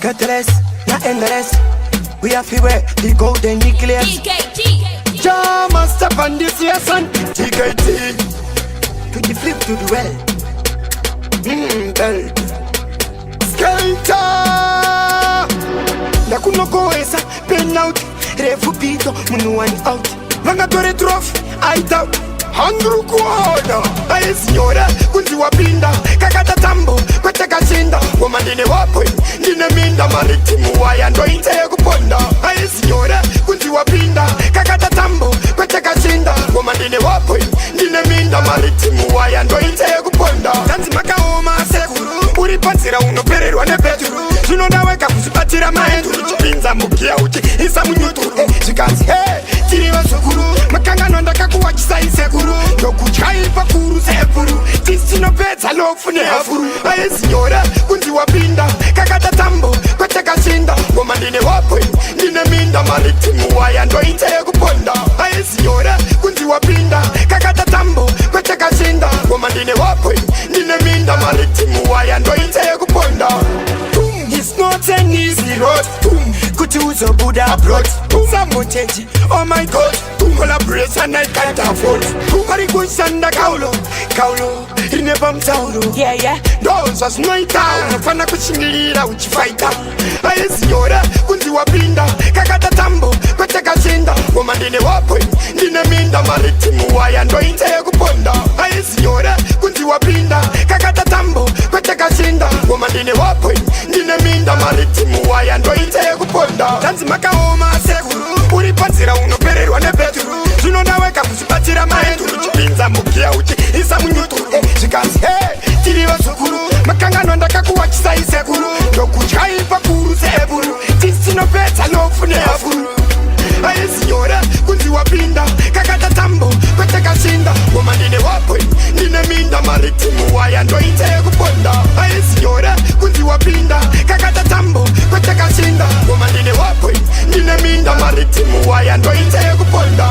Cutlass, not endless. We have to wear the golden necklace. DKT. Jama step on this year, son. DKT. To the flip to the well. Belt. Skelter. Nakunokoesa, pen out. Refupito, munuani out. Mangatore trophy, I doubt. Hangru kuona Haisi Nyore, kunzi wapinda kakata tambo, kwete kashinda wamandine wapwe, ndine minda maritimu waya ndo inte kuponda Haisi Nyore, kunzi wapinda kakata tambo, kwete kashinda wamandine wapwe, ndine minda maritimu waya ndo inte kuponda Tanzi makaoma sekuru, uripatsira unopererwa nepeturu Zvinodaweka kuzipatira maenduru chipinza mukia uchi, isa munyuturu Zvikanzi tiriva sukuru, makangano ndakakuwachisa isekuru Ndokuchaipa kuru sepuru, tisinopedza lofu nehafuru Haisi Nyore, kunzi wapinda, kakata tambo, kwete kashinda Ngoma ndine wapwe, ndine minda maritimu waya ndoite kuponda Haisi Nyore, kunzi wapinda, kakata tambo, kwete kashinda Ngoma ndine wapwe, ndine minda maritimu waya ndoite kuponda It's not an easy road Kuti uzobuda abroad Samocheji, oh my god Collaboration I can't afford Kari kushanda kaulo Rineba mtauro Doza snoita Unafana kushingilira uchifaita Haisi Nyore, kunzi wapinda Kakata tambo, kwete kashinda Ngoma ndine wapwe, ndine minda maritimu waya ndo inte kuponda Haisi Nyore, kunzi wapinda Kakata tambo, kwete kashinda Ngoma ndine wapwe, ndine minda maritimu waya ndo inte kuponda Tanzi makaoma sekuru, uripatsira unopererwa nepeturu Zvinodaweka kuzipatira maenduru chipinza mukia uchi, isa munyuturu Zvikanzi tiriva sukuru, makangano ndakakuwachisa isekuru Ndokuchaipa kuru sepuru, tisinopedza lofu nehafuru Haisi Nyore, kunzi wapinda, kakata tambo, kwete kashinda Ngoma ndine wapwe, ndine minda maritimu waya ndoite kuponda Haisi Nyore, kunzi wapinda, kakata tambo, kwete kashinda Ngoma ndine wapwe, ndine minda maritimu waya ndoite kuponda